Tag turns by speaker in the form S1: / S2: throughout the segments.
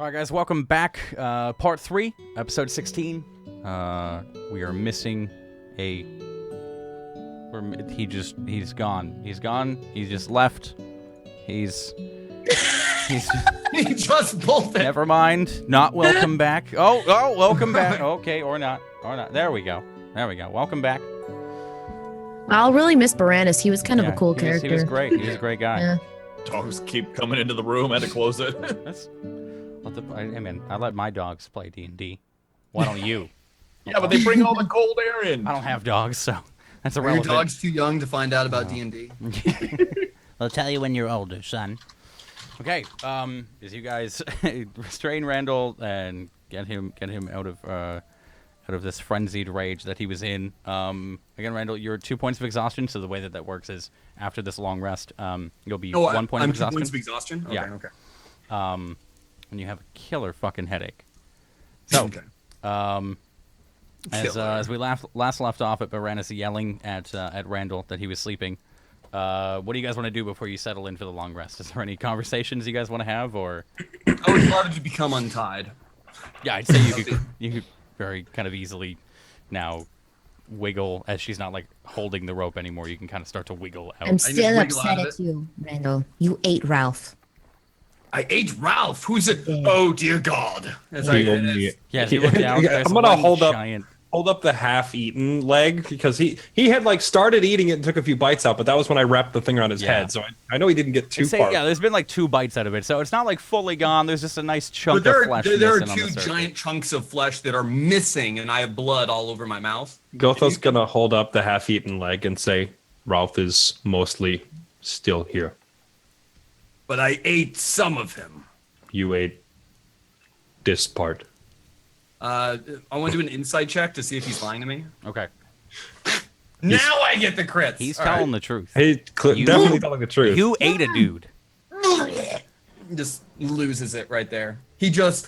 S1: Alright guys, welcome back. Part 3, episode 16. We are missing a... He's gone. He's gone. He just left. He's
S2: He just pulled it.
S1: Never mind. Not welcome back. Oh, welcome back. Okay, or not. There we go. Welcome back.
S3: I'll really miss Baranus. He was kind of a cool character.
S1: He was great. He was a great guy.
S3: Yeah.
S2: Dogs keep coming into the room. I had to close it.
S1: I let my dogs play D&D. Why don't you?
S2: Yeah, but they bring all the cold air in.
S1: I don't have dogs, so that's
S4: Are
S1: irrelevant.
S4: your dogs too young to find out about D&D?
S1: I'll tell you when you're older, son. Okay, as you guys restrain Randall and get him out of this frenzied rage that he was in. Again, Randall, you're 2 points of exhaustion. So the way that works is after this long rest, you'll be 1 point of exhaustion.
S4: 2 points of exhaustion. Okay,
S1: Yeah.
S4: Okay.
S1: And you have a killer fucking headache. So,
S4: Okay.
S1: as we last left off at Baranus yelling at Randall that he was sleeping. What do you guys want to do before you settle in for the long rest? Is there any conversations you guys want to have, or?
S4: I would love to become untied.
S1: Yeah, I'd say you could very kind of easily now wiggle as she's not like holding the rope anymore. You can kind of start to wiggle out.
S3: I'm still upset at you, Randall. You ate Ralph.
S4: I ate Ralph. Who's it? Oh dear God! As I
S1: Yeah, if you look down, there's
S5: I'm gonna
S1: one
S5: hold up the half-eaten leg because he had like started eating it and took a few bites out, but that was when I wrapped the thing around his head, so I know he didn't get too far.
S1: Yeah, there's been like 2 bites out of it, so it's not like fully gone. There's just a nice chunk
S4: But
S1: of flesh.
S4: there are
S1: missing on the
S4: 2
S1: surface.
S4: giant chunks of flesh that are missing, and I have blood all over my mouth.
S5: Gotho's gonna hold up the half-eaten leg and say, "Ralph is mostly still here.
S4: But I ate some of him.
S5: You ate this part."
S4: I want to do an insight check to see if he's lying to me.
S1: Okay.
S4: Now I get the crits.
S1: He's
S4: All
S1: telling the truth.
S5: He
S1: You-
S5: definitely telling the truth.
S1: You ate a dude.
S4: Just loses it right there. He just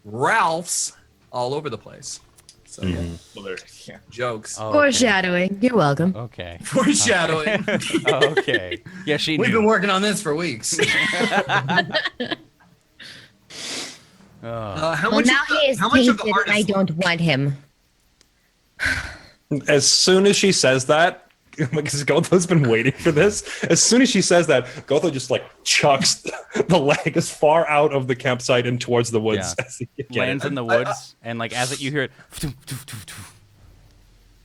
S4: Ralphs all over the place. So yeah. Jokes.
S1: Oh,
S3: Foreshadowing. You're welcome.
S1: Okay.
S4: Foreshadowing.
S1: Okay. Yeah, she
S4: We've
S1: knew.
S4: been working on this for weeks. How
S3: Well,
S4: much
S3: now
S4: of the,
S3: he is
S4: how much of the
S3: tainted
S4: heart
S3: and I
S4: is
S3: don't want him.
S5: As soon as she says that, because Gotho's been waiting for this, as soon as she says that, Gotho just like chucks the leg as far out of the campsite and towards the woods
S1: Yeah.
S5: as he can.
S1: Lands in the woods, and like as you hear it,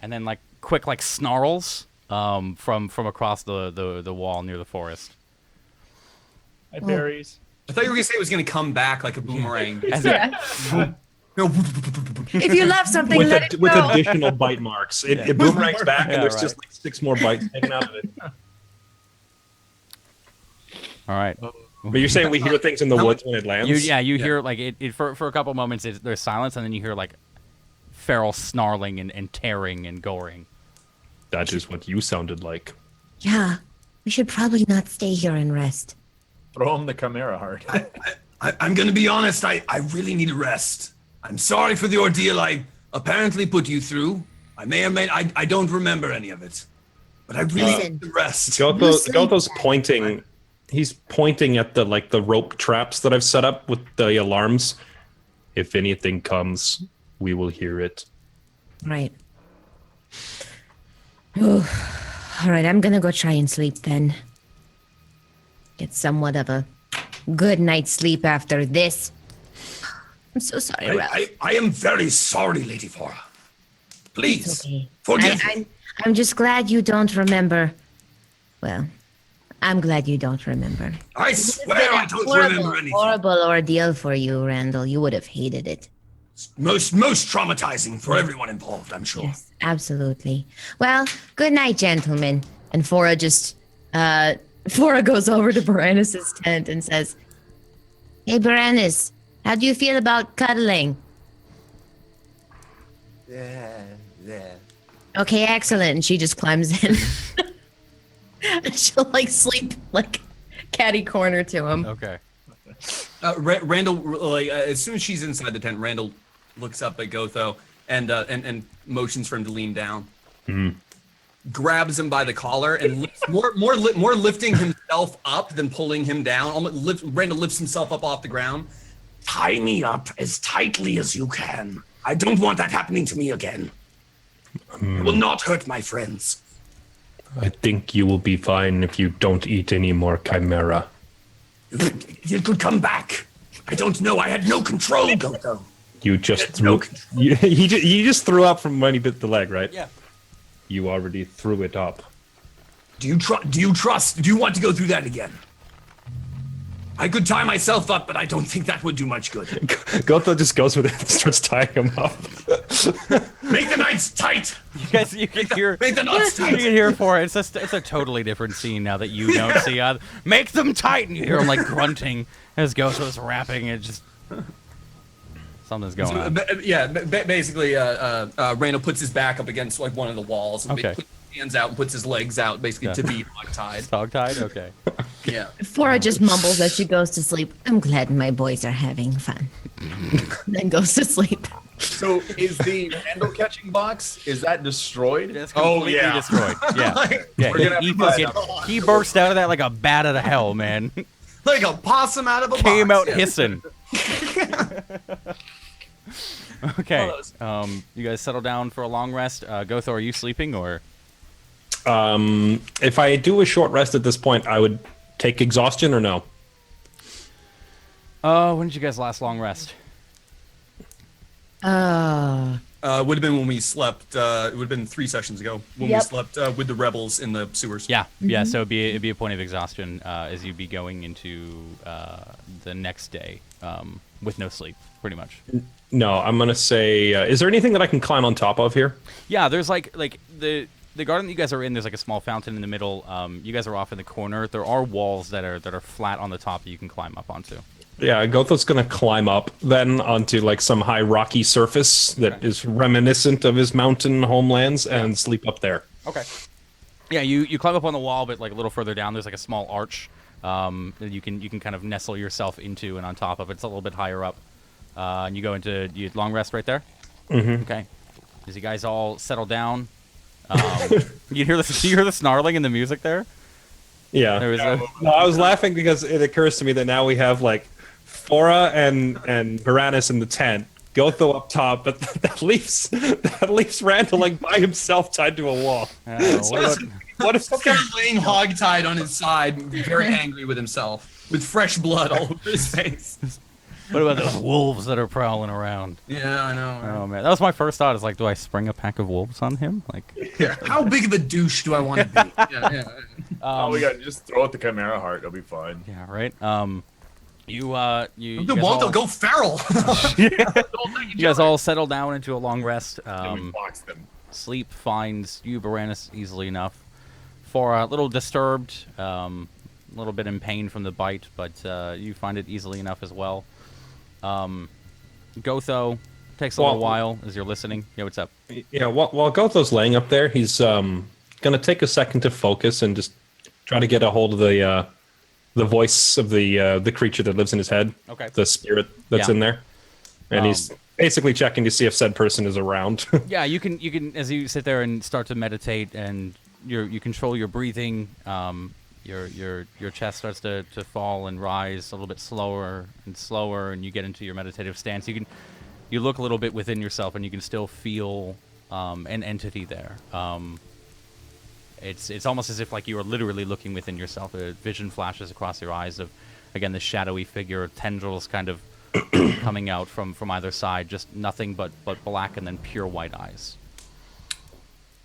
S1: and then like quick like snarls from across the wall near the forest.
S2: Hi, berries.
S4: I thought you were gonna say it was gonna come back like a boomerang.
S1: As
S3: Yeah. If you love something, let it
S5: with
S3: go.
S5: additional bite marks. It boomerangs back,
S1: Yeah,
S5: and there's
S1: right.
S5: just like 6 more bites hanging out of it.
S1: All right.
S5: But you're saying we hear things in the woods when it lands?
S1: You hear like it for a couple moments. There's silence, and then you hear like feral snarling and tearing and goring.
S5: That is what you sounded like.
S3: Yeah, we should probably not stay here and rest.
S2: Throw him the Chimera heart.
S4: I'm gonna be honest. I really need a rest. I'm sorry for the ordeal I apparently put you through. I may or may I don't remember any of it, but I really
S3: Listen.
S4: need a rest.
S5: Gotho's pointing. He's pointing at the rope traps that I've set up with the alarms. If anything comes, we will hear it.
S3: Right. All right, I'm gonna go try and sleep then. Get somewhat of a good night's sleep after this. I'm so sorry, Ralph.
S4: I am very sorry, Lady Flora. Please
S3: It's okay.
S4: forgive me.
S3: I'm just glad you don't remember. Well, I'm glad you don't remember.
S4: I swear I don't remember anything.
S3: Horrible ordeal for you, Randall. You would have hated it.
S4: Most traumatizing for everyone involved, I'm sure.
S3: Yes, absolutely. Well, good night, gentlemen. And Fora goes over to Baranus' tent and says, "Hey, Baranus, how do you feel about cuddling?"
S6: Yeah.
S3: Okay, excellent. And she just climbs in. She'll like sleep like catty corner to him.
S1: Okay.
S4: Randall, as soon as she's inside the tent, Randall looks up at Gotho and motions for him to lean down. Grabs him by the collar and lifts, more lifting himself up than pulling him down. Randall lifts himself up off the ground
S6: Tie me up as tightly as you can. I don't want that happening to me again. It will not hurt my friends.
S5: I think you will be fine if you don't eat any more chimera.
S6: It could come back. I don't know. I had no control, Goto.
S5: You just
S6: It's no
S5: threw. He just threw up from when he bit the leg, right?
S1: Yeah.
S5: You already threw it up.
S6: Do you trust? Do you want to go through that again? I could tie myself up, but I don't think that would do much good.
S5: Goto just goes with it and starts tying him up.
S6: Make the knights tight.
S1: You can hear.
S6: Make the knots
S1: You
S6: tight.
S1: can hear for it. It's a totally different scene now that you don't see. Make them tight, and you hear him like grunting as Goto's rapping. It just something's going on.
S4: Basically, Randall puts his back up against like one of the walls. And
S1: Okay.
S4: puts his hands out and puts his legs out, basically to be hog-tied.
S1: Dog-tied? Okay.
S4: Yeah.
S3: Fora just mumbles as she goes to sleep. I'm glad my boys are having fun. Then goes to sleep.
S2: So is the Randall catching box, is that destroyed?
S1: It's
S2: Oh,
S1: completely
S2: yeah.
S1: destroyed. Yeah. Yeah.
S2: We're gonna have
S1: He
S2: to buy
S1: fucking
S2: another
S1: he burst out of that like a bat out of hell, man.
S4: Like a possum out of a
S1: Came
S4: box.
S1: out
S4: yeah.
S1: hissing. Okay.
S4: One
S1: You guys settle down for a long rest. Gotho, are you sleeping or?
S5: If I do a short rest at this point, I would take exhaustion or no?
S1: When did you guys last long rest?
S4: Would have been when we slept. It would have been 3 sessions ago when we
S3: Yep.
S4: slept with the rebels in the sewers.
S1: Yeah, yeah. So it'd be a point of exhaustion as you'd be going into the next day with no sleep, pretty much.
S5: No, I'm gonna say. Is there anything that I can climb on top of here?
S1: Yeah, there's like the garden that you guys are in. There's like a small fountain in the middle. You guys are off in the corner. There are walls that are flat on the top that you can climb up onto.
S5: Yeah, Gotho's gonna climb up then onto like some high rocky surface that is reminiscent of his mountain homelands and sleep up there.
S1: Okay. Yeah, you climb up on the wall, but like a little further down, there's like a small arch that you can kind of nestle yourself into, and on top of it, it's a little bit higher up. And you go into long rest right there. Mm-hmm. Okay. As you guys all settle down, you hear the snarling in the music there.
S5: Yeah.
S1: There was
S5: No, I was laughing because it occurs to me that now we have like Fora and Varanus in the tent, Gotho up top, but that leaves Randall like by himself tied to a wall.
S1: what if
S4: He's kind of laying hog-tied on his side, very angry with himself, with fresh blood all over his face.
S1: what about those wolves that are prowling around?
S4: Yeah, I know.
S1: Oh man, that was my first thought. Is like, do I spring a pack of wolves on him? Like,
S4: How big of a douche do I want to be? Yeah.
S2: Oh, we got just throw out the Chimera Heart. It'll be fine.
S1: yeah, right. You
S4: The
S1: guys
S4: Waldo,
S1: all-
S4: go feral.
S1: you guys all settle down into a long rest.
S2: And we box them.
S1: Sleep finds you, Varanus, easily enough. For a little disturbed, a little bit in pain from the bite, but you find it easily enough as well. Gotho takes a little while as you're listening. Yeah, what's up?
S5: Yeah, while Gotho's laying up there, he's gonna take a second to focus and just try to get a hold of the voice of the creature that lives in his head.
S1: Okay.
S5: The spirit that's
S1: Yeah.
S5: in there. And he's basically checking to see if said person is around.
S1: Yeah, you can as you sit there and start to meditate and you control your breathing. Your chest starts to fall and rise a little bit slower and slower, and you get into your meditative stance. You look a little bit within yourself, and you can still feel an entity there. It's almost as if like you are literally looking within yourself. A vision flashes across your eyes of, again, the shadowy figure, tendrils kind of coming out from either side, just nothing but black and then pure white eyes.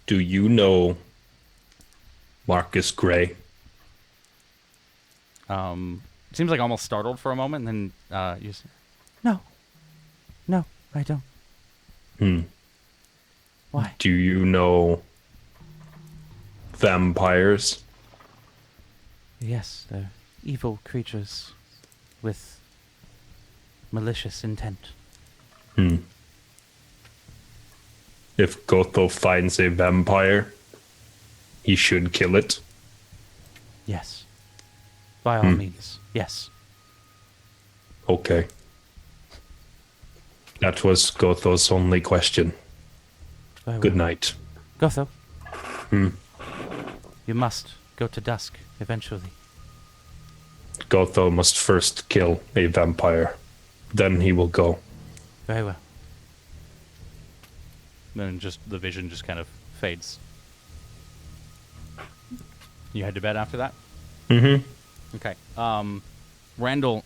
S5: Do you know Marcus Gray?
S1: Seems like almost startled for a moment, and then you say, No, I don't. Why?
S5: Do you know vampires?
S1: Yes, they're evil creatures with malicious intent.
S5: If Gotho finds a vampire, he should kill it.
S1: Yes. By all means, yes.
S5: Okay. That was Gotho's only question.
S1: Very
S5: Good
S1: well.
S5: night.
S1: Gotho. You must go to dusk eventually.
S5: Gotho must first kill a vampire. then he will go.
S1: Very well. Then just the vision just kind of fades. You head to bed after that?
S5: Mm-hmm.
S1: Okay. Randall,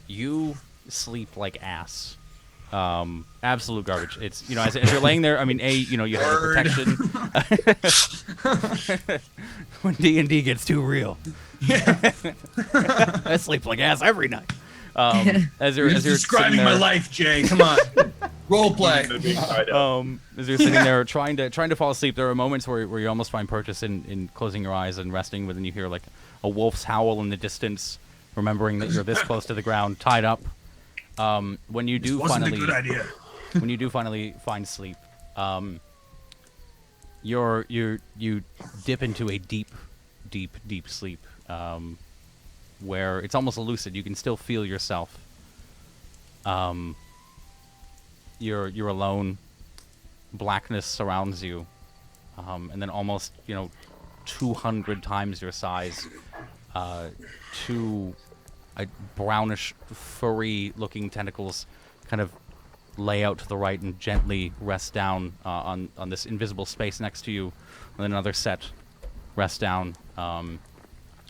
S1: you sleep like ass. Absolute garbage. It's, as you're laying there, I mean, you have the protection. When D&D gets too real. I sleep like ass every night. As you're
S6: describing
S1: sitting
S6: my
S1: there,
S6: life, Jay. Come on. Role play.
S1: as you're sitting there trying to fall asleep, there are moments where you almost find purchase in closing your eyes and resting, but then you hear like a wolf's howl in the distance, remembering that you're this close to the ground, tied up. When you do
S6: Wasn't
S1: finally,
S6: a good idea.
S1: when you do finally find sleep, you dip into a deep sleep, where it's almost lucid. You can still feel yourself. You're alone. Blackness surrounds you, and then almost 200 times your size, two brownish, furry-looking tentacles kind of lay out to the right and gently rest down on this invisible space next to you, and then another set rest down,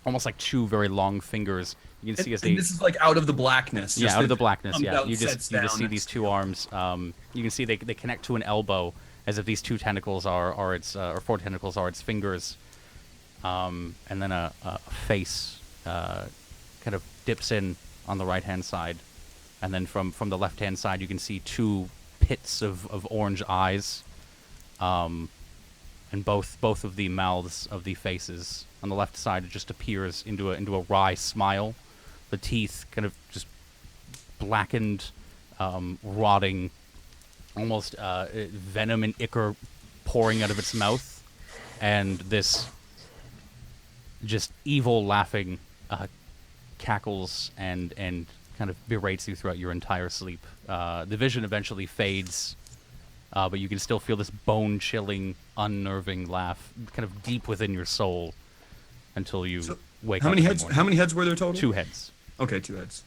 S1: almost like two very long fingers. You can see as they...
S4: And this is like out of the blackness.
S1: Yeah,
S4: just
S1: out of
S4: that
S1: the blackness,
S4: comes
S1: yeah.
S4: out,
S1: You
S4: sets
S1: just
S4: down
S1: see these two arms. You can see they connect to an elbow, as if these two tentacles are its, or four tentacles are its fingers. And then a face kind of dips in on the right-hand side. And then from the left-hand side, you can see two pits of orange eyes. And both of the mouths of the faces. On the left side, it just appears into a wry smile. The teeth kind of just blackened, rotting, almost venom and ichor pouring out of its mouth, and this just evil laughing cackles and kind of berates you throughout your entire sleep. The vision eventually fades, but you can still feel this bone-chilling, unnerving laugh kind of deep within your soul until you wake
S4: How
S1: up.
S4: many
S1: in the
S4: heads?
S1: morning.
S4: How many heads were there total?
S1: 2 heads.
S4: Okay, 2 heads.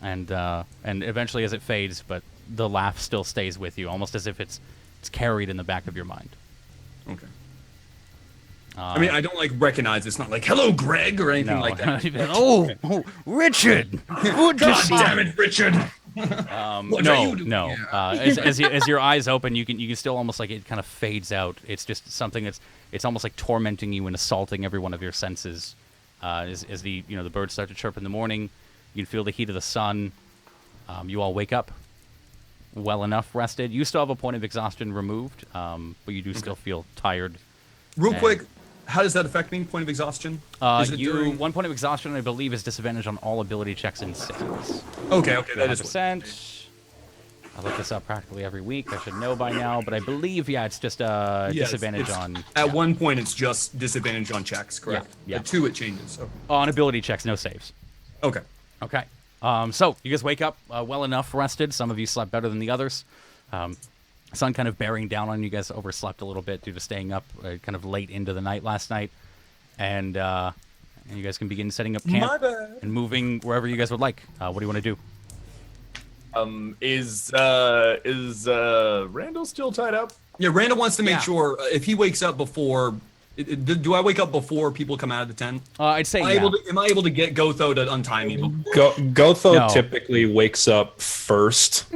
S1: And eventually, as it fades, but the laugh still stays with you, almost as if it's carried in the back of your mind.
S4: Okay. I mean, I don't recognize. It's not like "Hello, Greg" or anything
S1: No.
S4: like that.
S1: oh, Richard! Good to
S6: God
S1: see
S6: damn
S1: you.
S6: it, Richard. What are you doing?
S1: No. As your eyes open, you can still almost like it kind of fades out. It's just something it's almost like tormenting you and assaulting every one of your senses. As the the birds start to chirp in the morning, you can feel the heat of the sun. You all wake up well enough rested. You still have a point of exhaustion removed, but you do still feel tired.
S4: Real
S1: And-
S4: quick, how does that affect me? Point of exhaustion? Is it during-
S1: 1 point of exhaustion, I believe, is disadvantage on all ability checks in saves.
S4: Okay, that is.
S1: 100%. I look this up practically every week. I should know by now, but I believe, it's just a disadvantage
S4: it's-
S1: on...
S4: At one point, it's just disadvantage on checks, correct?
S1: Yeah.
S4: At 2, it changes. Okay.
S1: On ability checks, no saves.
S4: Okay.
S1: Okay. So, you guys wake up well enough rested. Some of you slept better than the others. Sun kind of bearing down on you. You guys overslept a little bit due to staying up kind of late into the night last night. And you guys can begin setting up camp
S4: My bad.
S1: and moving wherever you guys would like. What do you want to do?
S2: Is Randall still tied up?
S4: Yeah, Randall wants to make
S1: Yeah.
S4: sure if he wakes up before. Do I wake up before people come out of the tent?
S1: I'd say
S4: Am I able to get Gotho to untie me?
S5: Gotho
S1: No.
S5: typically wakes up first,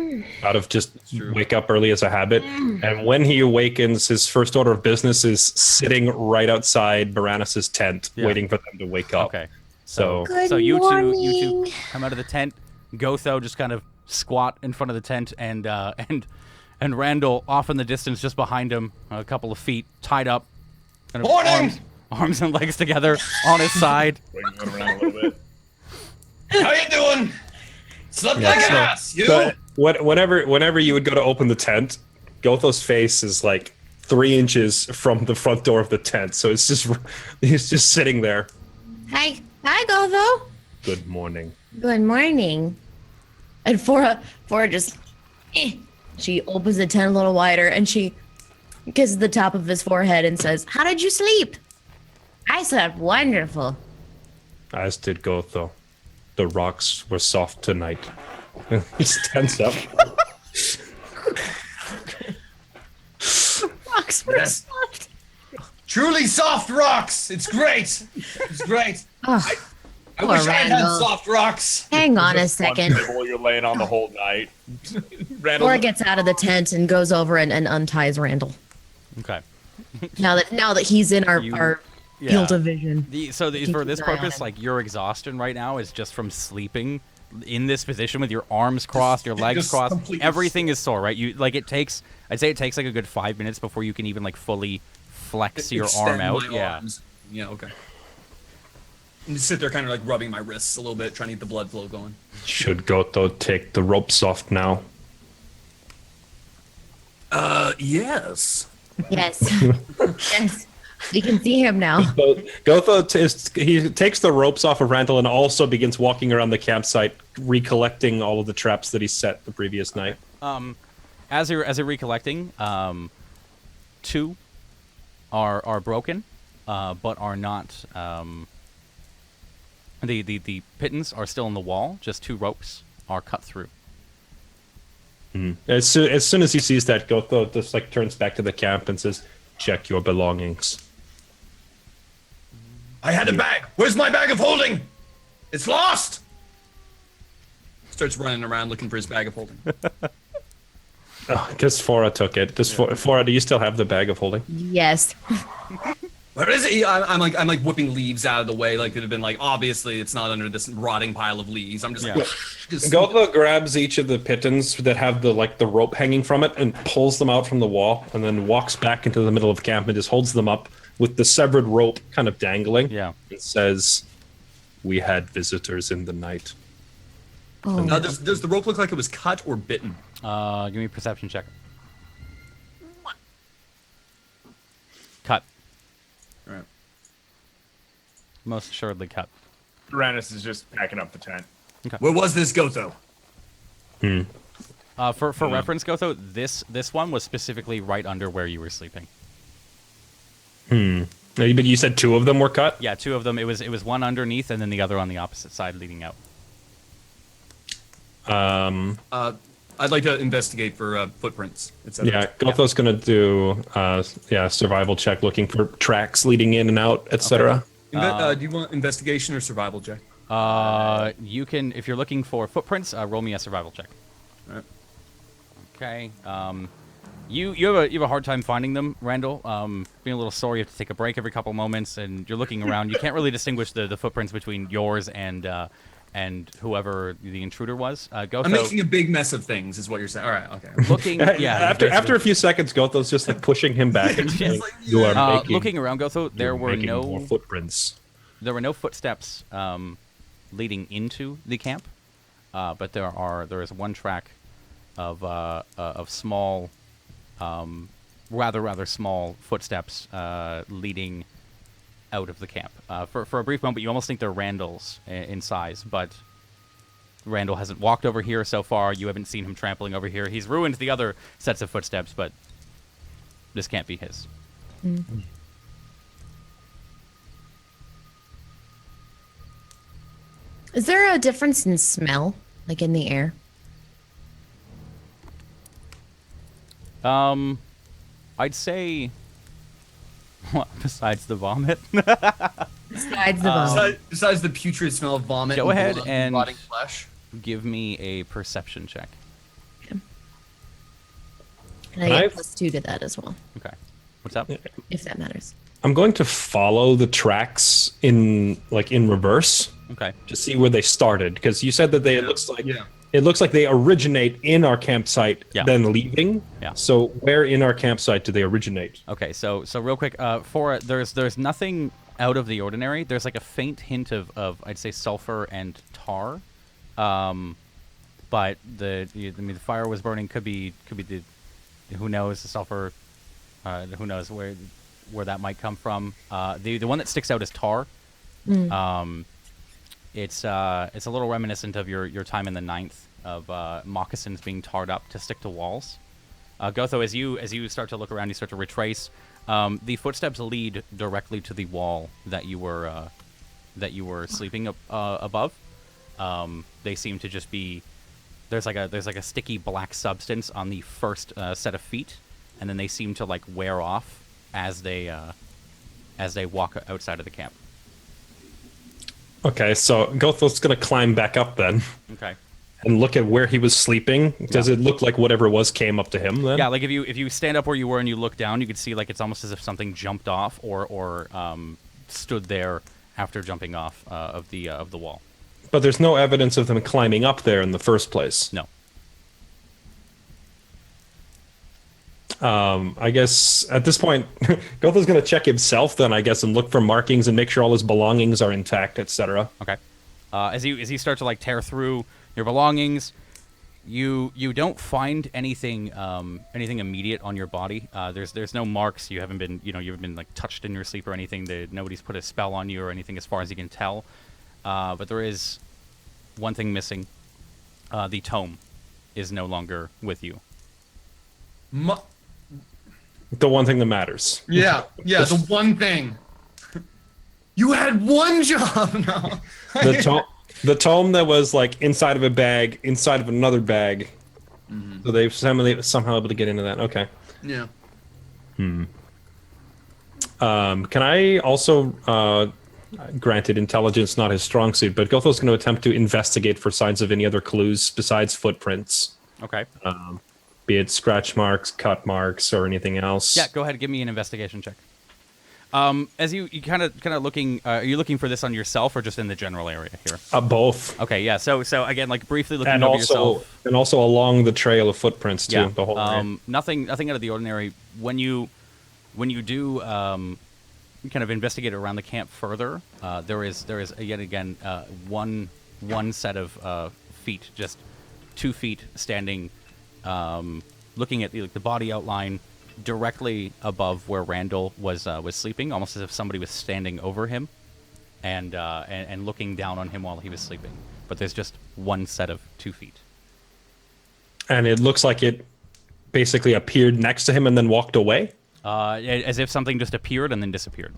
S5: out of just wake up early as a habit. And when he awakens, his first order of business is sitting right outside Baranus' tent,
S1: Yeah.
S5: waiting for them to wake up.
S1: Okay.
S5: So
S3: Good
S1: So you two
S3: morning.
S1: come out of the tent. Gotho just kind of squat in front of the tent, and Randall off in the distance, just behind him, a couple of feet, tied up, kind of
S6: Morning!
S1: arms and legs together on his side.
S2: Wiggling around a little bit.
S6: How you doing? Slept like
S5: so-
S6: ass. You?
S5: But whenever you would go to open the tent, Gotho's face is like 3 inches from the front door of the tent. So he's just sitting there.
S3: Hi, Gotho.
S5: Good morning.
S3: Good morning. And Fora just, she opens the tent a little wider and she kisses the top of his forehead and says, "How did you sleep?" "I slept wonderful."
S5: As did Gotho. the rocks were soft tonight. He stands up.
S3: Rocks were
S6: Yes.
S3: soft.
S6: Truly soft rocks. It's great. It's great.
S3: Oh,
S6: I
S3: poor
S6: wish I had
S3: Randall.
S6: soft rocks.
S3: hang on a
S7: Just one
S3: second.
S7: table you're laying on the whole night.
S5: Randall,
S3: Laura gets out of the tent and goes over and unties Randall.
S1: Okay.
S3: Now that he's in our
S1: Yeah.
S3: field of vision.
S1: For
S3: Keep
S1: this
S3: an eye on
S1: purpose,
S3: him.
S1: like your exhaustion right now is just from sleeping in this position with your arms crossed, your legs
S6: just
S1: crossed.
S6: completely
S1: Everything is sore, right? I'd say it takes like a good 5 minutes before you can even like fully flex your arm
S4: Extend
S1: out.
S4: my
S1: Yeah.
S4: arms. Yeah, okay. And just sit there kind of like rubbing my wrists a little bit, trying to get the blood flow going.
S5: should Goto take the ropes off now?
S4: Yes.
S3: Yes. Yes. We can see him now.
S5: So Gotho he takes the ropes off of Randall and also begins walking around the campsite, recollecting all of the traps that he set the previous night.
S1: As you're recollecting, 2 are broken, but are not. The pittons are still in the wall. Just 2 ropes are cut through.
S5: As soon as he sees that, Gotho just like turns back to the camp and says, "Check your belongings."
S6: I had a bag. Where's my bag of holding? It's lost.
S4: Starts running around looking for his bag of holding.
S5: Because Fora took it. Fora, do you still have the bag of holding?
S3: Yes.
S4: Where is it? I'm like whipping leaves out of the way, like it had been like obviously it's not under this rotting pile of leaves. I'm just like, just
S5: Gotho grabs each of the pittons that have the rope hanging from it and pulls them out from the wall, and then walks back into the middle of camp and just holds them up with the severed rope kind of dangling.
S1: Yeah.
S5: And says, "We had visitors in the night."
S3: Oh.
S4: does the rope look like it was cut or bitten?
S1: Give me a perception check. Cut.
S4: All right.
S1: Most assuredly cut.
S7: Tyrannus is just packing up the tent.
S6: Where was this Gotho?
S1: For reference, Gotho, this one was specifically right under where you were sleeping.
S5: But you said 2 of them were cut?
S1: Yeah, 2 of them. It was one underneath and then the other on the opposite side leading out.
S4: I'd like to investigate for footprints, etc.
S5: Yeah, Gotho's going to do survival check looking for tracks leading in and out, etc.
S4: Do you want investigation or survival check?
S1: You can, if you're looking for footprints, roll me a survival check.
S4: All right.
S1: Okay. You have a hard time finding them, Randall. Being a little sore, you have to take a break every couple moments, and you're looking around. You can't really distinguish the footprints between yours and whoever the intruder was. Gotho,
S4: I'm making a big mess of things, is what you're saying. All right, okay.
S1: looking, yeah.
S5: After a few seconds, Gotho's just like pushing him back. And saying, "You are making,
S1: looking around, Gotho, there
S5: you're
S1: were
S5: making more
S1: no
S5: footprints."
S1: there were no footsteps leading into the camp, but there is one track of small, rather small footsteps leading out of the camp. For a brief moment, you almost think they're Randall's in size, but Randall hasn't walked over here so far. You haven't seen him trampling over here. He's ruined the other sets of footsteps, but this can't be his.
S3: Is there a difference in smell, like in the air?
S1: I'd say, besides the vomit,
S3: Besides the bone.
S4: Besides the putrid smell of vomit,
S1: Go ahead
S4: blood
S1: and-
S4: rotting flesh.
S1: give me a perception check.
S3: And I get
S5: I've-
S3: +2 to that as well,
S1: Okay. What's up?
S3: if that matters.
S5: I'm going to follow the tracks in reverse
S1: Okay.
S5: to see where they started, because you said that it looks like they originate in our campsite,
S1: Yeah.
S5: then leaving.
S1: Yeah.
S5: So where in our campsite do they originate?
S1: Okay, so real quick, there's nothing out of the ordinary. There's like a faint hint of I'd say sulfur and tar, but the fire was burning. Could be the who knows, the sulfur, who knows where that might come from. The one that sticks out is tar. It's a little reminiscent of your time in the 9th of moccasins being tarred up to stick to walls. Gotho, as you start to look around, you start to retrace. The footsteps lead directly to the wall that you were sleeping above. they seem to just be there's like a sticky black substance on the first set of feet, and then they seem to like wear off as they walk outside of the camp.
S5: Okay, so Gotho's gonna climb back up then
S1: Okay.
S5: and look at where he was sleeping. Does it look like whatever was came up to him then?
S1: Yeah, like if you stand up where you were and you look down, you could see like it's almost as if something jumped off or stood there after jumping off of the wall.
S5: But there's no evidence of them climbing up there in the first place.
S1: No.
S5: I guess at this point, Gotho's going to check himself then, I guess, and look for markings and make sure all his belongings are intact, etc.
S1: Okay. As you start to like tear through your belongings, you don't find anything immediate on your body. There's no marks. You haven't been like touched in your sleep or anything. Nobody's put a spell on you or anything as far as you can tell. But there is one thing missing. The tome is no longer with you.
S5: The one thing that matters.
S4: Yeah, the one thing. You had one job now.
S5: The tome that was like inside of a bag, inside of another bag. Mm-hmm. So they've somehow able to get into that. Okay.
S4: Yeah.
S5: Can I also, granted intelligence not his strong suit, but Gotho's going to attempt to investigate for signs of any other clues besides footprints.
S1: Okay.
S5: Be it scratch marks, cut marks, or anything else.
S1: Yeah, go ahead. Give me an investigation check. As you kind of looking, are you looking for this on yourself or just in the general area here?
S5: Both.
S1: Okay, yeah. So again, like briefly looking
S5: And
S1: over
S5: also,
S1: yourself.
S5: and also along the trail of footprints too.
S1: Yeah.
S5: The whole area.
S1: Nothing out of the ordinary. When you do kind of investigate around the camp further, there is yet again one set of feet, just 2 feet standing. Looking at the body outline directly above where Randall was sleeping, almost as if somebody was standing over him and looking down on him while he was sleeping. But there's just one set of 2 feet.
S5: And it looks like it basically appeared next to him and then walked away?
S1: As if something just appeared and then disappeared.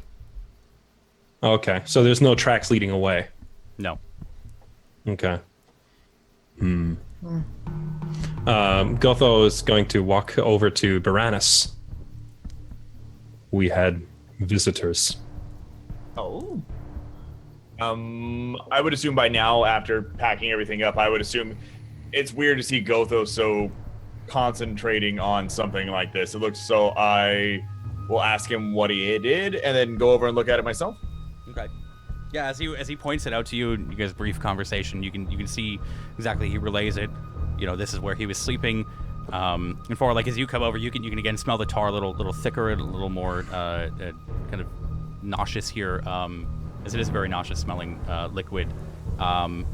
S5: Okay, so there's no tracks leading away.
S1: No.
S5: Okay. Gotho is going to walk over to Baranus. We had visitors.
S7: Oh. I would assume by now, after packing everything up, I would assume it's weird to see Gotho so concentrating on something like this. It looks so. I will ask him what he did, and then go over and look at it myself.
S1: Okay. Yeah, as he points it out to you, you guys brief conversation. You can see exactly he relays it. This is where he was sleeping. And for like as you come over, you can again smell the tar a little thicker, a little more kind of nauseous here, as it is a very nauseous smelling liquid.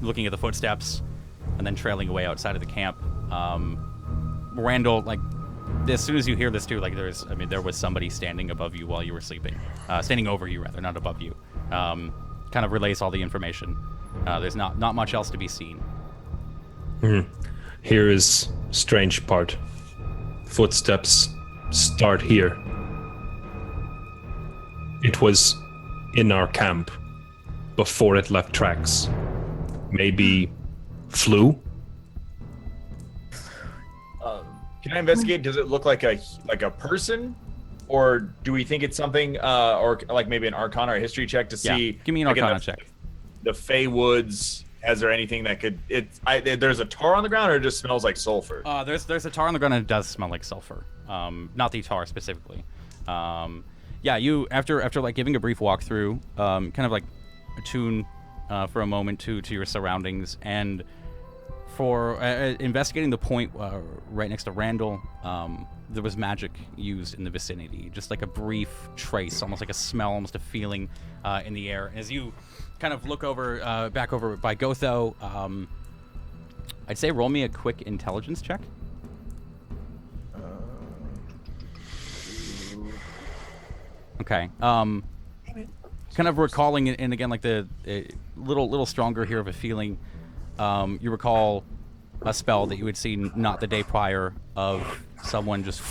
S1: Looking at the footsteps, and then trailing away outside of the camp. Randall, like as soon as you hear this too, like there was somebody standing above you while you were sleeping, standing over you rather, not above you. Kind of relays all the information. There's not much else to be seen.
S5: Here is strange part. Footsteps start here. It was in our camp before it left tracks. Maybe flew?
S7: Can I investigate? Does it look like a person, or do we think it's something, or like maybe an Arcana or history check to see?
S1: Yeah, give me an Arcana check.
S7: The Fey Woods. Is there anything that could? There's a tar on the ground, or it just smells like sulfur?
S1: There's a tar on the ground, and it does smell like sulfur. Not the tar specifically. Yeah, you after like giving a brief walkthrough, kind of like attune for a moment to your surroundings, and for investigating the point right next to Randall, there was magic used in the vicinity, just like a brief trace, almost like a smell, almost a feeling in the air. As you kind of look over, back over by Gotho, I'd say roll me a quick intelligence check. Okay. Kind of recalling, and again, like the little stronger here of a feeling. You recall a spell that you had seen not the day prior of someone just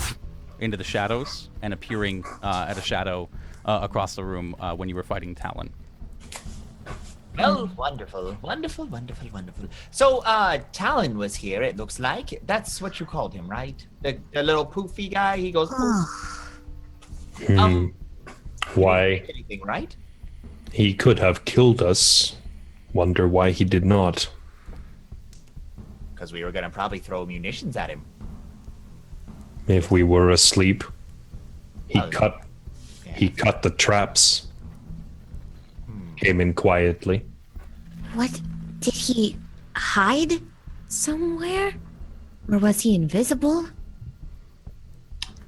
S1: into the shadows and appearing at a shadow across the room when you were fighting Talon.
S8: Well, wonderful, wonderful, wonderful, wonderful. So, Talon was here, it looks like. That's what you called him, right? The little poofy guy, he goes, poof. He didn't
S5: Why?
S8: take anything, right?
S5: He could have killed us. Wonder why he did not.
S8: Because we were going to probably throw munitions at him.
S5: If we were asleep, he
S8: Oh,
S5: cut
S8: yeah.
S5: he cut the traps. Came in quietly.
S3: What? Did he hide somewhere? Or was he invisible?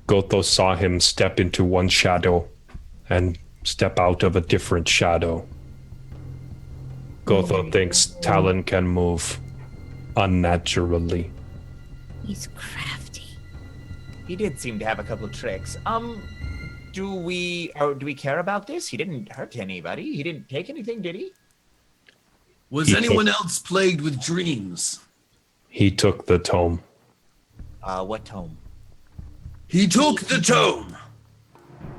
S5: Gotho saw him step into one shadow and step out of a different shadow. Gotho thinks Talon can move unnaturally.
S3: He's crafty.
S8: He did seem to have a couple of tricks. Do we care about this? He didn't hurt anybody. He didn't take anything, did he?
S6: Was
S5: He
S6: anyone
S5: took-
S6: else plagued with dreams?
S5: He took the tome.
S8: What tome?
S6: He took the tome.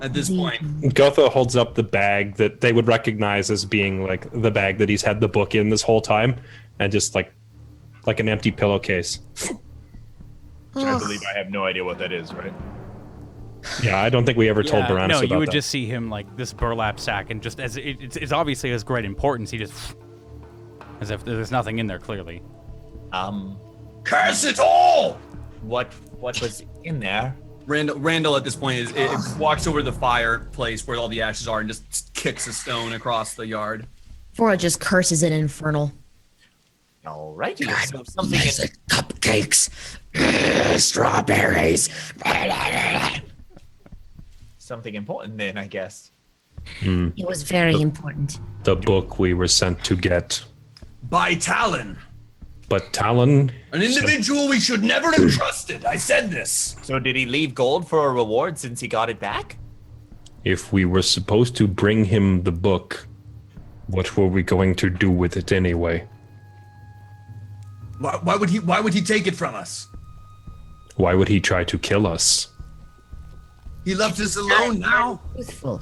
S4: At this point,
S5: Gotho holds up the bag that they would recognize as being like the bag that he's had the book in this whole time, and just like an empty pillowcase.
S7: Which I believe I have no idea what that is, right?
S5: Yeah, I don't think we ever told
S1: Yeah,
S5: Baranus
S1: no,
S5: about
S1: you would
S5: that.
S1: just see him like this burlap sack, and just as it's obviously has great importance, he just as if there's nothing in there clearly.
S6: Curse it all!
S8: What was in there?
S4: Randall at this point it walks over to the fireplace where all the ashes are and just kicks a stone across the yard.
S3: Fora just curses an infernal.
S8: All right, so something in
S6: Cupcakes, strawberries.
S8: something important then, I guess.
S3: It was very important.
S5: The book we were sent to get.
S6: By Talon.
S5: But Talon,
S6: An individual we should never have trusted. I said this.
S8: So did he leave gold for a reward since he got it back?
S5: if we were supposed to bring him the book, what were we going to do with it anyway?
S6: Why would he take it from us?
S5: Why would he try to kill us?
S6: He left us alone now.
S3: Truthful.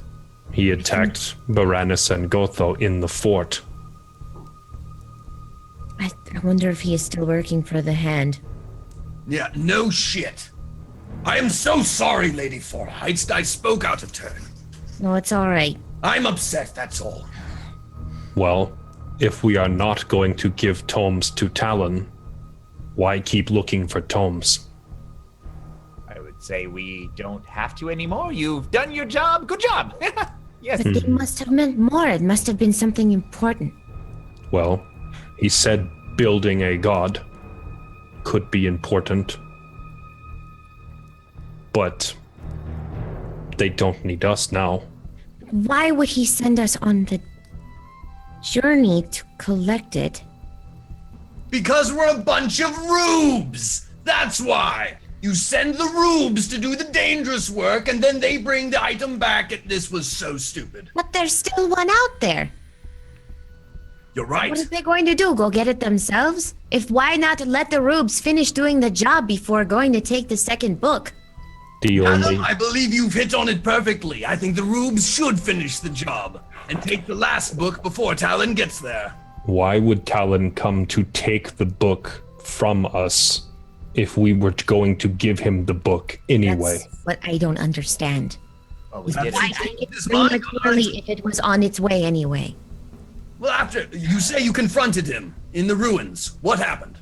S5: He attacked Baranus and Gotho in the fort.
S3: I wonder if he is still working for the Hand.
S6: Yeah, no shit. I am so sorry, Lady Fora. I spoke out of turn.
S3: No, it's all right.
S6: I'm upset, that's all.
S5: Well, if we are not going to give tomes to Talon, why keep looking for tomes?
S8: I would say we don't have to anymore. You've done your job. Good job. Yes.
S3: But it must have meant more. It must have been something important.
S5: Well, he said building a god could be important, but they don't need us now.
S3: Why would he send us on the journey to collect it?
S6: Because we're a bunch of rubes! That's why! You send the rubes to do the dangerous work, and then they bring the item back, and this was so stupid.
S3: But there's still one out there.
S6: You're right.
S3: What are they going to do? Go get it themselves? If why not let the rubes finish doing the job before going to take the second book?
S5: The only
S6: Adam, I believe you've hit on it perfectly. I think the rubes should finish the job and take the last book before Talon gets there.
S5: why would Talon come to take the book from us if we were going to give him the book anyway?
S3: That's what I don't understand.
S8: Well, we did
S3: Why
S8: it.
S3: take it
S6: This is my
S3: prematurely if it was on its way anyway?
S6: Well, after you say you confronted him in the ruins, what happened?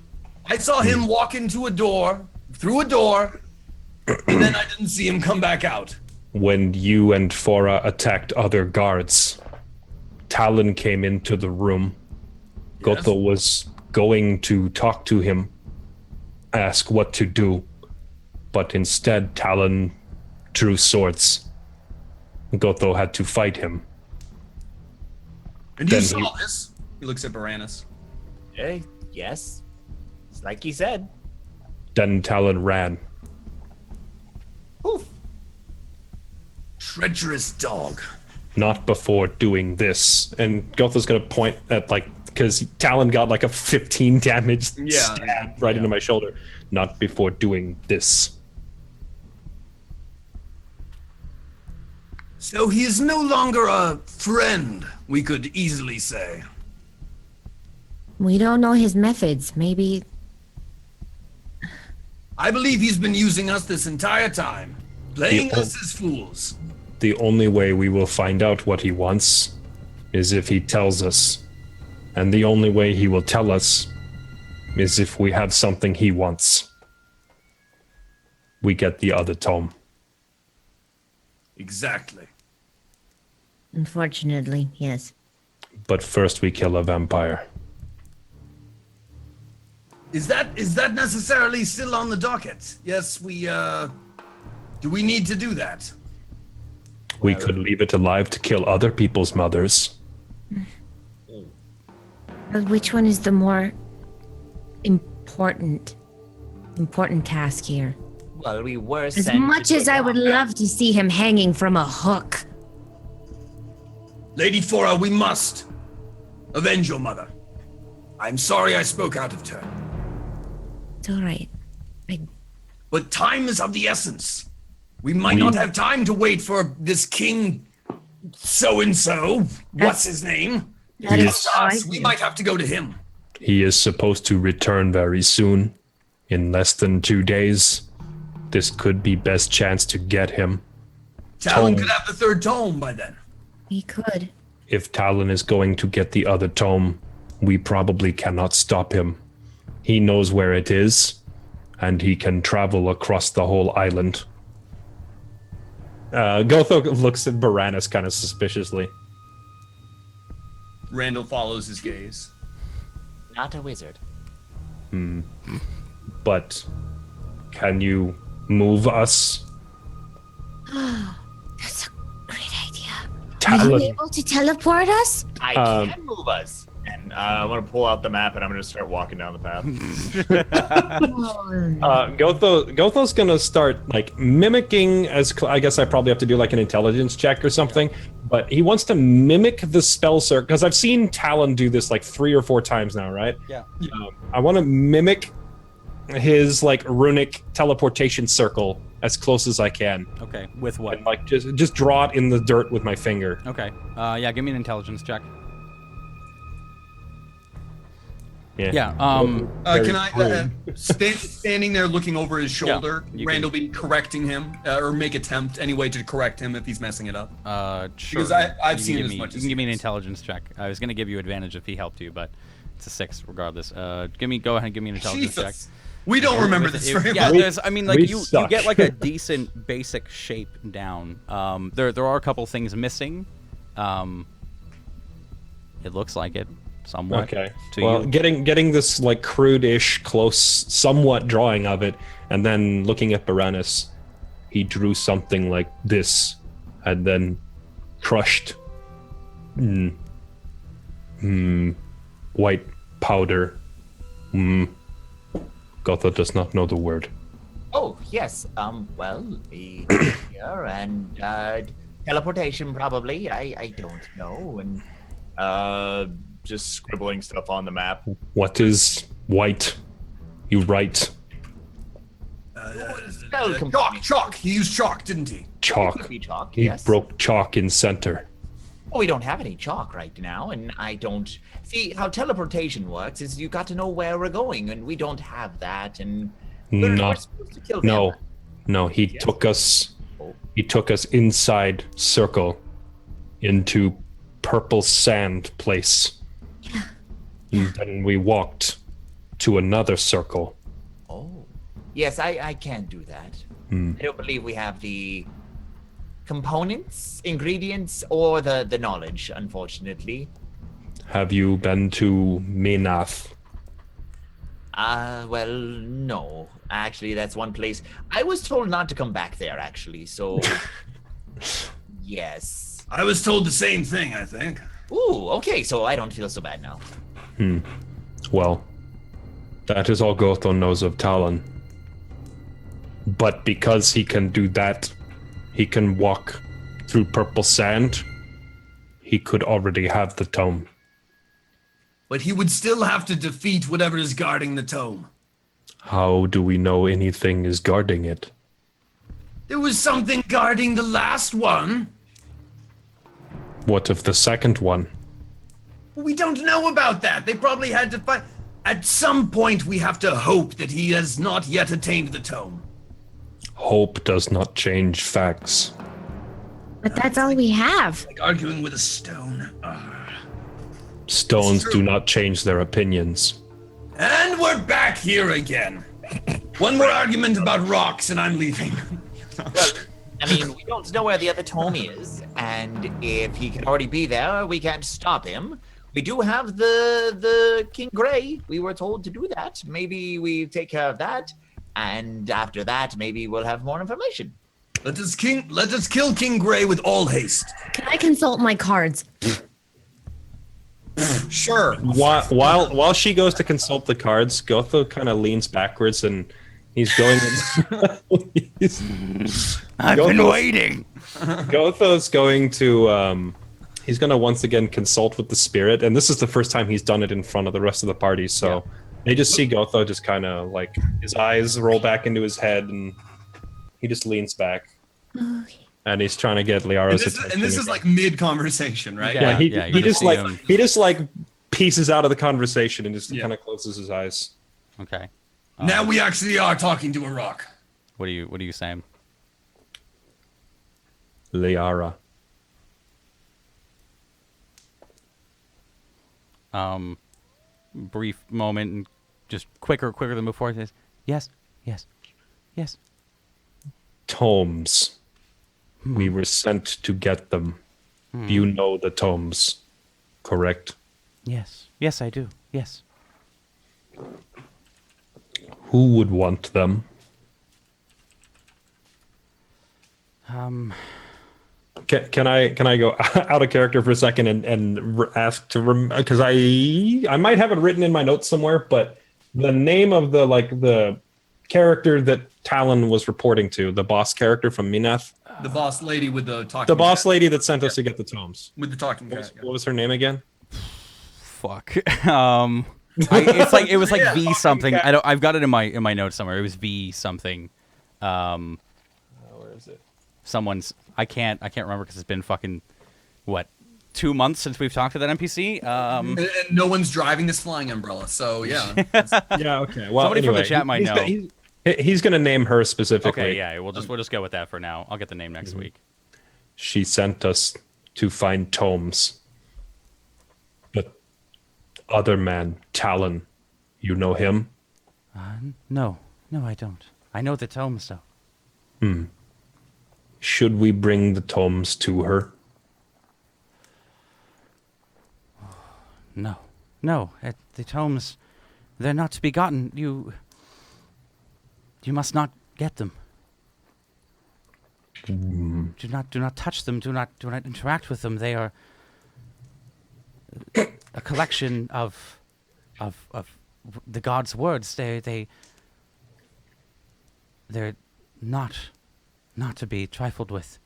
S6: I saw him walk into a door, through a door, and then I didn't see him come back out.
S5: When you and Fora attacked other guards, Talon came into the room. Gotho was going to talk to him, ask what to do, but instead Talon drew swords. Gotho had to fight him.
S6: And you
S5: Then
S6: saw this?
S4: He looks at Baranus.
S8: Yes. It's like he said.
S5: Then Talon ran.
S8: Poof.
S6: Treacherous dog.
S5: Not before doing this. And Gotho's gonna point at, because Talon got like a 15 damage stab right into my shoulder. Not before doing this.
S6: So he is no longer a friend, we could easily say.
S3: We don't know his methods. Maybe.
S6: I believe he's been using us this entire time, playing us as fools.
S5: The only way we will find out what he wants is if he tells us. And the only way he will tell us is if we have something he wants. We get the other tome.
S6: Exactly.
S3: Unfortunately, yes.
S5: But first we kill a vampire.
S6: Is that necessarily still on the docket? Yes, do we need to do that?
S5: We could leave it alive to kill other people's mothers.
S3: But which one is the more important task here?
S8: Well, we were
S3: As
S8: sent
S3: much
S8: to
S3: as I would love to see him hanging from a hook.
S6: Lady Fora, we must avenge your mother. I'm sorry I spoke out of turn.
S3: It's all right.
S6: But time is of the essence. We might not have time to wait for this king so-and-so. What's his name?
S3: That
S5: He
S3: is
S5: is-
S3: how I
S6: Us. We
S3: feel.
S6: might have to go to him.
S5: He is supposed to return very soon, in less than 2 days. This could be best chance to get him.
S6: Talon
S5: Tome.
S6: could have the third tome by then.
S3: He could.
S5: If Talon is going to get the other tome, we probably cannot stop him. He knows where it is, and he can travel across the whole island. Gotho looks at Baranus kind of suspiciously.
S4: Randall follows his gaze.
S8: Not a wizard.
S5: But can you move us?
S3: That's a great idea. Are you
S5: Talon,
S3: able to teleport us?
S8: I can move us.
S7: And I'm gonna pull out the map and I'm gonna start walking down the path.
S5: Gotho's gonna start like mimicking I guess I probably have to do like an intelligence check or something, but he wants to mimic the spell circle because I've seen Talon do this like 3 or 4 times now, right?
S1: Yeah.
S5: I want to mimic his like runic teleportation circle as close as I can,
S1: Okay. With what?
S5: and like just draw it in the dirt with my finger.
S1: Okay. Yeah. Give me an intelligence check.
S5: Yeah.
S1: Yeah.
S6: Can I standing there looking over his shoulder?
S1: you
S6: Randall be correcting him or make attempt anyway to correct him if he's messing it up.
S1: Sure.
S6: Because I've
S1: You
S6: seen
S1: can
S6: as
S1: give me-
S6: much
S1: You
S6: as
S1: can give me an
S6: he is.
S1: intelligence check. I was gonna give you advantage if he helped you, but it's a 6 regardless. Go ahead and give me an intelligence check.
S6: Jesus, we don't remember this very
S1: Yeah,
S6: well.
S1: there's. I mean, like
S5: We
S1: you
S5: suck.
S1: get like a decent basic shape down. There are a couple things missing. It looks like it somewhat.
S5: Okay.
S1: To
S5: Well,
S1: you.
S5: getting this like crude-ish, close, somewhat drawing of it, and then looking at Baranus, he drew something like this, and then crushed, white powder. Gotha does not know the word.
S8: Oh, yes. Well, here and teleportation probably. I don't know. And
S7: Just scribbling stuff on the map.
S5: What is white? You write
S8: spell component.
S6: Chalk. He used chalk, didn't he?
S5: chalk.
S8: Could be chalk.
S5: He
S8: Yes.
S5: broke chalk in center.
S8: Oh, we don't have any chalk right now, and I don't see how teleportation works. Is you got to know where we're going, and we don't have that. And we're
S5: No.
S8: supposed to kill
S5: No,
S8: them.
S5: no. He took us. He took us inside circle into purple sand place. And then we walked to another circle.
S8: Oh, yes. I can't do that. I don't believe we have the components, ingredients, or the knowledge. Unfortunately.
S5: Have you been to Minath?
S8: Well, no. Actually, that's one place. I was told not to come back there, actually, so. Yes.
S6: I was told the same thing, I think.
S8: Ooh, okay, so I don't feel so bad now.
S5: Well, that is all Gothon knows of Talon. But because he can do that, he can walk through purple sand. He could already have the tome.
S6: But he would still have to defeat whatever is guarding the tome.
S5: How do we know anything is guarding it?
S6: There was something guarding the last one.
S5: What of the second one?
S6: We don't know about that. They probably had to find. At some point, we have to hope that he has not yet attained the tome.
S5: Hope does not change facts.
S3: But that's all we have.
S6: Like arguing with a stone.
S5: Stones
S6: It's
S5: do
S6: true.
S5: not change their opinions.
S6: And we're back here again. One more argument about rocks, and I'm leaving.
S8: Well, I mean, we don't know where the other tome is, and if he can already be there, we can't stop him. We do have the King Gray. We were told to do that. Maybe we take care of that, and after that, maybe we'll have more information.
S6: Let us kill King Gray with all haste.
S3: Can I consult my cards?
S4: Sure.
S5: While she goes to consult the cards, Gotho kind of leans backwards and he's going.
S1: I've been waiting.
S5: Gotho's going to. He's going to once again consult with the spirit, and this is the first time he's done it in front of the rest of the party. So they just see Gotho just kind of like his eyes roll back into his head, and he just leans back.
S3: Okay.
S5: And he's trying to get Liara's attention.
S4: And this is like mid-conversation, right?
S1: Yeah.
S5: Yeah, he
S1: you
S5: just
S1: see
S5: like
S1: him.
S5: he just like pieces out of the conversation and just
S4: Yeah.
S5: kind of closes his eyes.
S1: Okay.
S6: Now we actually are talking to a rock.
S1: What are you saying?
S5: Liara.
S1: Brief moment, and just quicker than before. He says, yes.
S5: Tomes. We were sent to get them. You know the tomes, correct?
S1: Yes, I do. Yes.
S5: Who would want them? Can I go out of character for a second and ask to because I might have it written in my notes somewhere, but the name of the character that Talon was reporting to, the boss character from Minath,
S4: The boss lady with the talking.
S5: the boss
S4: cat.
S5: lady that sent us to get the tomes.
S4: with the talking.
S5: What
S4: cat.
S5: was her name again?
S1: Fuck. It was like V something. I've got it in my notes somewhere. It was V something.
S5: Where is it?
S1: Someone's. I can't remember because it's been fucking 2 months since we've talked to that NPC.
S4: And no one's driving this flying umbrella, so yeah.
S5: Yeah. Okay. Well,
S1: Somebody from the
S5: anyway,
S1: chat might know.
S5: He's going to name her specifically.
S1: Okay, yeah, we'll just go with that for now. I'll get the name next week.
S5: She sent us to find tomes. But other man, Talon, you know him?
S1: No, I don't. I know the tomes though.
S5: Should we bring the tomes to her?
S1: No. The tomes, they're not to be gotten. You must not get them. Do not touch them. Do not interact with them. They are a collection of the gods' words. They're not to be trifled with.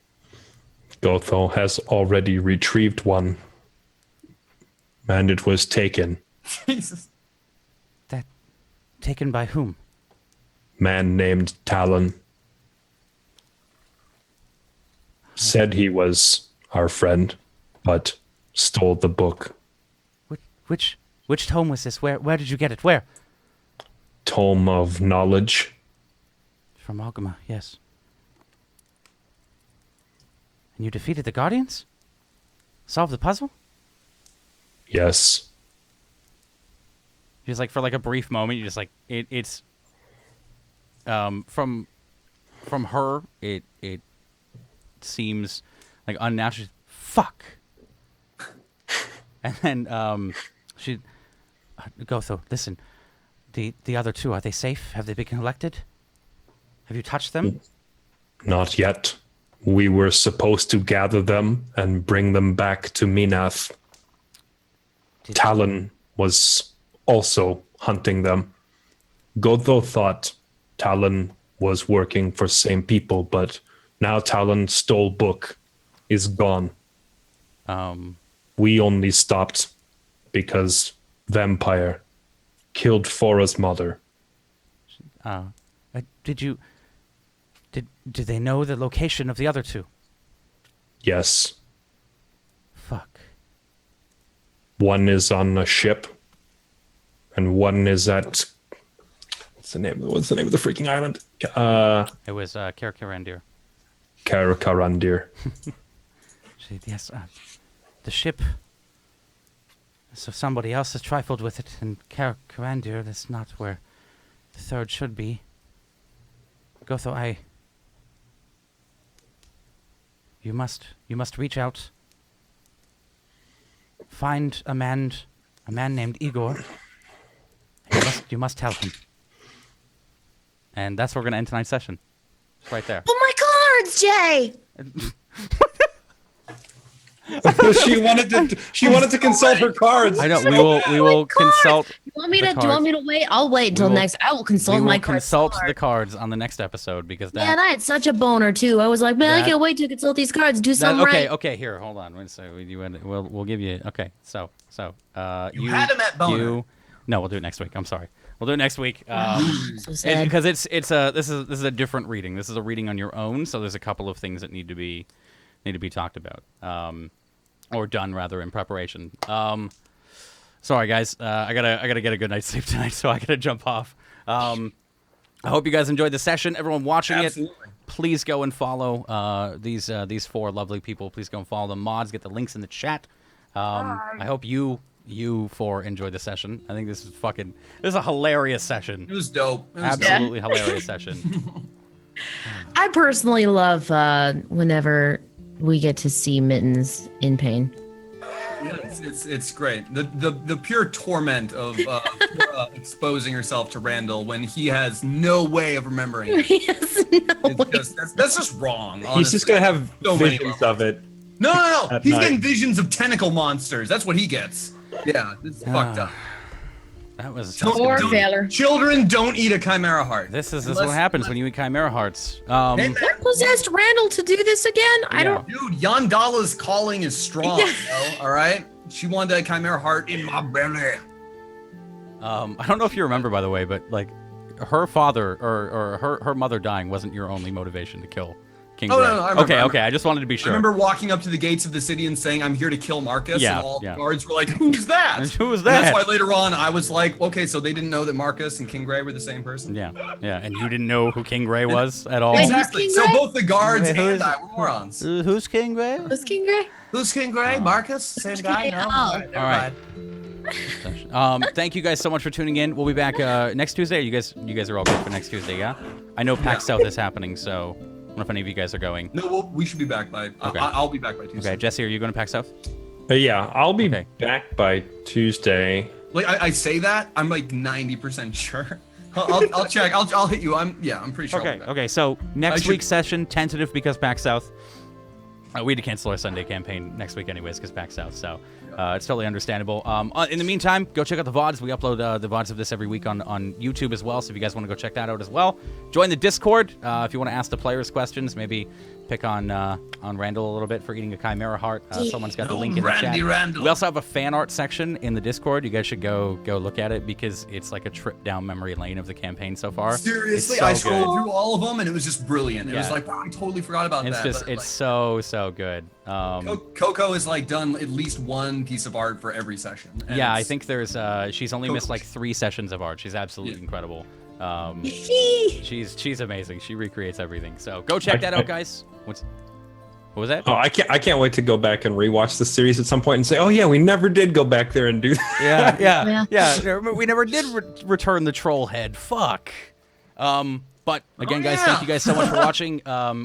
S5: Gotho has already retrieved one. And it was taken.
S4: Jesus.
S1: That taken by whom?
S5: Man named Talon. Said he was our friend, but stole the book.
S1: Which tome was this? Where did you get it? Where?
S5: Tome of Knowledge.
S1: From Algama, yes. And you defeated the Guardians? Solved the puzzle?
S5: Yes.
S1: Just like for like a brief moment, you just like it's from her it seems like unnatural. Fuck. And then she Gotho, listen. The other two, are they safe? Have they been collected? Have you touched them?
S5: Not yet. We were supposed to gather them and bring them back to Minath. Talon was also hunting them. Gotho thought Talon was working for same people, but now Talon stole book, is gone. We only stopped because vampire killed Fora's mother.
S1: Did they know the location of the other two?
S5: Yes.
S1: Fuck.
S5: One is on a ship, and one is at what's the name of the freaking island?
S1: It was Kerkarandir.
S5: Karakarandir.
S1: Yes, the ship. So somebody else has trifled with it, and Kerkarandir, that's not where the third should be. Gotho, You must reach out. Find a man named Igor. You must help him. And that's where we're gonna end tonight's session. It's right there.
S3: Oh my cards, Jay!
S5: She wanted to consult her cards.
S1: I know we will consult.
S3: Do you want me to wait? I'll wait until next. I will consult my cards.
S1: Consult the cards on the next episode because that.
S3: Man, I had such a boner too. I was like, man, I can't wait to consult these cards. Do something right.
S1: Okay. Here, hold on. We'll give you. Okay, so
S6: You had him at boner.
S1: No, we'll do it next week. I'm sorry. We'll do it next week.
S3: So sad.
S1: Because this is a different reading. This is a reading on your own. So there's a couple of things that need to be talked about. Or done rather in preparation. Sorry guys, I gotta get a good night's sleep tonight, so I gotta jump off. I hope you guys enjoyed the session. Everyone watching it, please go and follow these four lovely people. Please go and follow the mods. Get the links in the chat. I hope you four enjoyed the session. I think this is a hilarious session.
S4: It was dope. It was
S1: Absolutely hilarious session.
S3: I personally love whenever we get to see Mittens in pain.
S4: Yeah, it's great. The pure torment of exposing herself to Randall when he has no way of remembering it.
S3: Yes, no
S4: That's just wrong. Honestly.
S5: He's just gonna have
S4: So many
S5: visions of it.
S4: No.
S5: At
S4: He's
S5: night.
S4: getting visions of tentacle monsters. That's what he gets. Yeah, it's fucked up.
S1: That was.
S3: Poor fella.
S4: Children don't eat a chimera heart.
S1: This is what happens when you eat chimera hearts.
S3: What possessed Randall to do this again? I don't.
S4: Dude, Yandala's calling is strong. All right, she wanted a chimera heart in my belly.
S1: I don't know if you remember, by the way, but like, her father or her mother dying wasn't your only motivation to kill King Grey.
S4: No, I remember.
S1: Okay, I just wanted to be sure.
S4: I remember walking up to the gates of the city and saying, "I'm here to kill Marcus."
S1: Yeah,
S4: and all
S1: yeah.
S4: the guards were like, "Who's that?"
S1: Who was
S4: And
S1: that?
S4: that's why later on I was like, "Okay, so they didn't know that Marcus and King Grey were the same person."
S1: Yeah, and you didn't know who King Grey was at all.
S3: Wait,
S4: Exactly.
S3: King
S4: So
S3: Grey?
S4: both the guards
S1: Wait, who
S4: and
S1: is-
S4: I were morons.
S1: Who's King Grey?
S3: Was King Grey?
S4: Who's King Grey? Marcus? Same guy? No.
S3: Oh.
S4: All right, never
S1: All right.
S4: mind.
S1: Thank you guys so much for tuning in. We'll be back next Tuesday. You guys are all good for next Tuesday, yeah? I know PAX South is happening, so I don't know if any of you guys are going.
S4: No, we should be back by.
S1: Okay.
S4: I'll be back by Tuesday.
S1: Okay, Jesse, are you going to PAX South?
S5: Yeah, I'll be
S1: Okay.
S5: back by Tuesday.
S4: Like I say that, I'm like 90% sure. I'll check. I'll hit you. I'm pretty sure. I'll be back.
S1: Okay. So next
S4: should-
S1: week's session tentative because PAX South. We had to cancel our Sunday campaign next week anyways because PAX South. So it's totally understandable. In the meantime, go check out the VODs. We upload the VODs of this every week on YouTube as well. So if you guys want to go check that out as well, join the Discord. If you want to ask the players questions, maybe pick on Randall a little bit for eating a chimera heart. Someone's got the link in the chat.
S6: Randall.
S1: We also have a fan art section in the Discord. You guys should go look at it because it's like a trip down memory lane of the campaign so far.
S4: Seriously,
S1: It's so
S4: I scrolled
S1: good.
S4: through all of them and it was just brilliant. It was
S1: Yeah.
S4: like, wow, I totally forgot about
S1: It's
S4: that.
S1: just
S4: but,
S1: it's so good.
S4: Coco has like done at least one piece of art for every session. and
S1: Yeah, I
S4: it's-
S1: think there's she's only missed like 3 sessions of art. She's absolutely
S4: Yeah.
S1: incredible. She's amazing. She recreates everything. So go check that out, guys. What was that?
S5: Oh, I can't wait to go back and rewatch the series at some point and say, oh yeah, we never did go back there and do that.
S1: Yeah. We never did return the troll head. Fuck. But again, guys, thank you guys so much for watching.